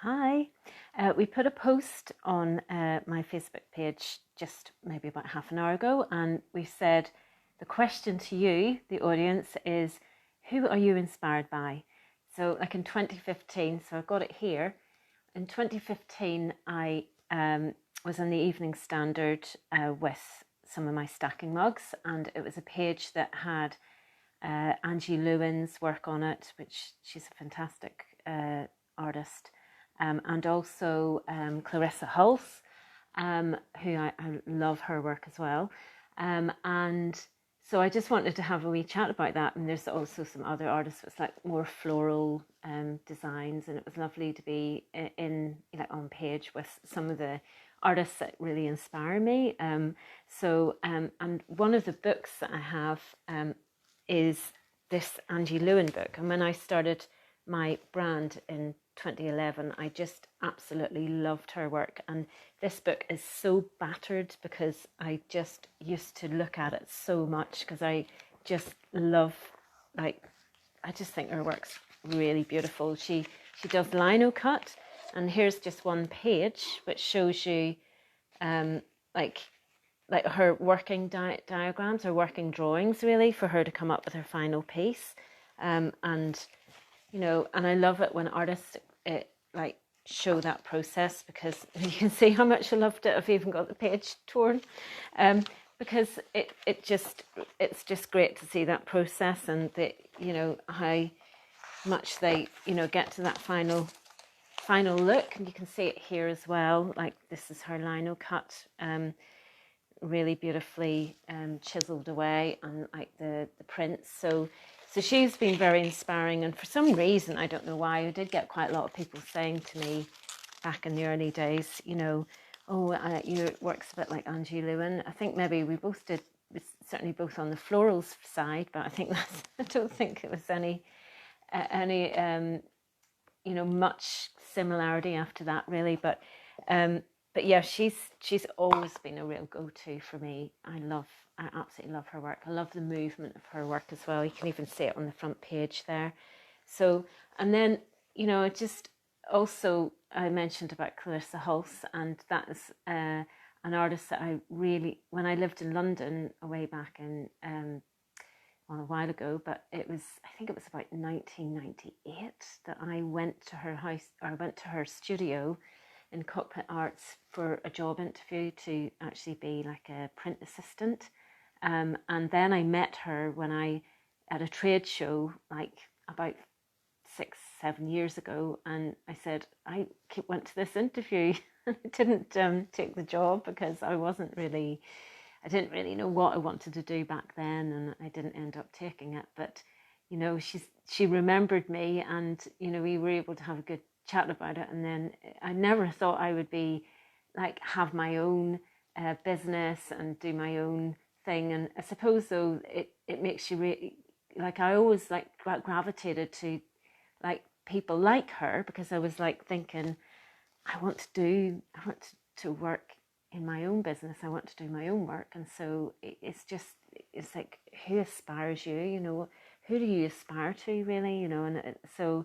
Hi. We put a post on my Facebook page just maybe about half an hour ago, and we said the question to you, the audience, is who are you inspired by? So, like in 2015, so I've got it here. In 2015, I was in the Evening Standard with some of my stacking mugs, and it was a page that had Angie Lewin's work on it, which she's a fantastic artist, and also Clarissa Hulse, who I love her work as well. And so I just wanted to have a wee chat about that. And there's also some other artists with like more floral designs, and it was lovely to be in on page with some of the artists that really inspire me. And one of the books that I have is this Angie Lewin book. And when I started my brand in 2011, I just absolutely loved her work. And this book is so battered because I just used to look at it so much because I just love, I just think her work's really beautiful. She does lino cut, and here's just one page which shows you like her working diagrams or working drawings, really, for her to come up with her final piece. And I love it when artists show that process, because you can see how much I loved it. I've even got the page torn, because it's just great to see that process, and how much they get to that final look. And you can see it here as well. Like, this is her lino cut, really beautifully chiseled away, and like the prints. So she's been very inspiring, and for some reason, I don't know why, I did get quite a lot of people saying to me back in the early days, your work's a bit like Angie Lewin. I think maybe we both did, certainly both on the florals side, but I don't think it was any much similarity after that, really. But yeah, she's always been a real go-to for me. I absolutely love her work. I love the movement of her work as well. You can even see it on the front page there. So, and then, just also I mentioned about Clarissa Hulse, and that is an artist that I really, when I lived in London way back in, a while ago, but I think it was about 1998 that I went to her house, or I went to her studio in Cockpit Arts for a job interview to actually be like a print assistant. And then I met her at a trade show, like about 6-7 years ago, and I said, I went to this interview and I didn't take the job because I didn't really know what I wanted to do back then, and I didn't end up taking it. But she remembered me, and we were able to have a good chat about it. And then I never thought I would be have my own business and do my own thing. And I suppose though it makes you I always gravitated to people like her, because I was thinking, I want to work in my own business. I want to do my own work. And so it's like, who aspires you? Who do you aspire to, really? So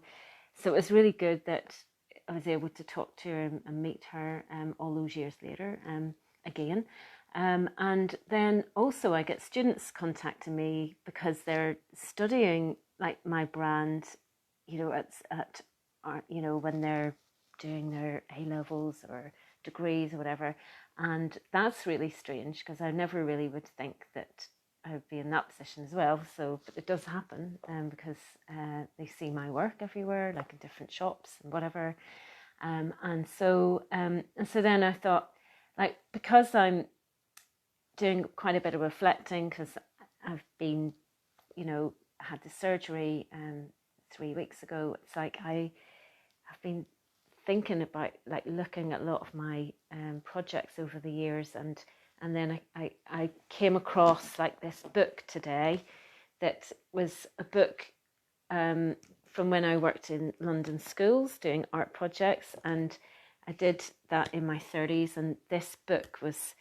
it was really good that I was able to talk to her and meet her all those years later again. And then also I get students contacting me because they're studying my brand, when they're doing their A-levels or degrees or whatever. And that's really strange, because I never really would think that I would be in that position as well. So, but it does happen, because they see my work everywhere, like in different shops and whatever. And so then I thought, because I'm doing quite a bit of reflecting, because I've been, had the surgery 3 weeks ago. It's like I have been thinking about looking at a lot of my projects over the years, and then I came across this book today that was a book from when I worked in London schools doing art projects, and I did that in my 30s. And this book was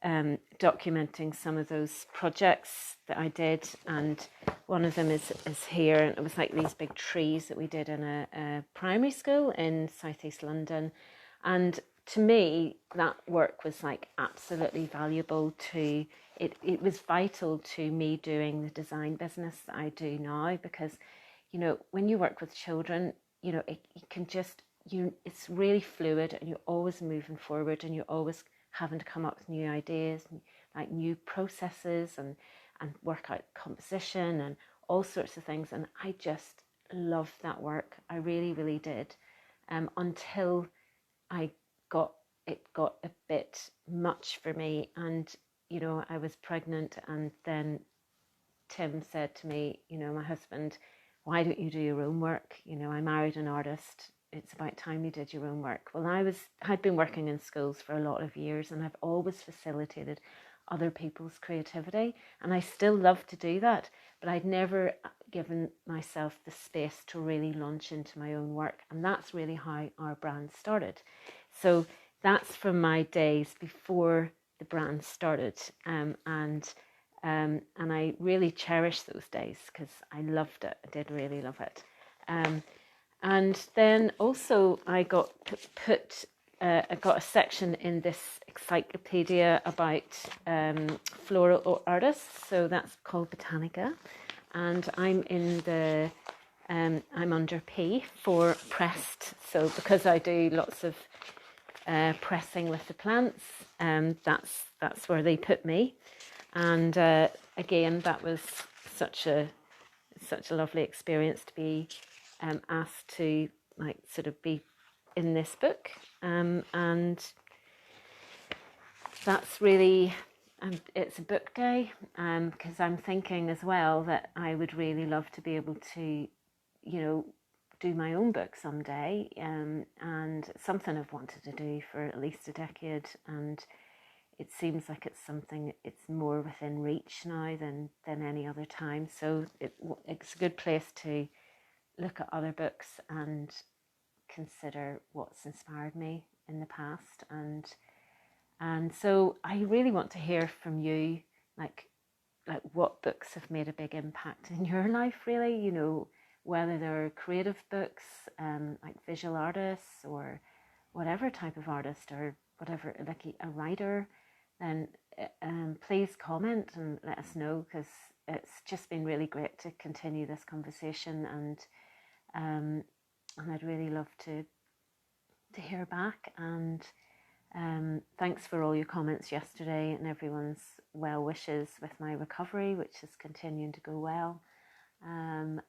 documenting some of those projects that I did, and one of them is here, and it was like these big trees that we did in a primary school in southeast London. And to me, that work was like absolutely valuable to it. It was vital to me doing the design business that I do now, because, you know, when you work with children, you know, it can just, it's really fluid, and you're always moving forward, and you're always having to come up with new ideas, like new processes, and work out composition and all sorts of things. And I just loved that work. I really, really did, until I got a bit much for me. And, you know, I was pregnant, and then Tim said to me, you know, my husband, why don't you do your own work? You know, I married an artist. It's about time you did your own work. Well, I'd been working in schools for a lot of years, and I've always facilitated other people's creativity, and I still love to do that, but I'd never given myself the space to really launch into my own work. And that's really how our brand started. So that's from my days before the brand started, and I really cherish those days, because I loved it. I did really love it. And then also I got I got a section in this encyclopedia about floral artists. So that's called Botanica, and I'm in the I'm under P for pressed. So because I do lots of pressing with the plants, that's where they put me. And again, that was such a lovely experience to be asked to like sort of be in this book, and that's really, it's a book day, because I'm thinking as well that I would really love to be able to, you know, do my own book someday, and it's something I've wanted to do for at least a decade, and it seems like it's something, it's more within reach now than any other time. So it's a good place to look at other books and consider what's inspired me in the past. And so I really want to hear from you, like what books have made a big impact in your life, really, you know, whether they're creative books, like visual artists, or whatever type of artist, or whatever, like a writer, then please comment and let us know, because it's just been really great to continue this conversation, and I'd really love to hear back. And thanks for all your comments yesterday and everyone's well wishes with my recovery, which is continuing to go well. And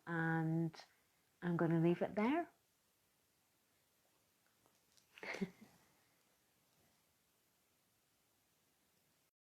I'm going to leave it there.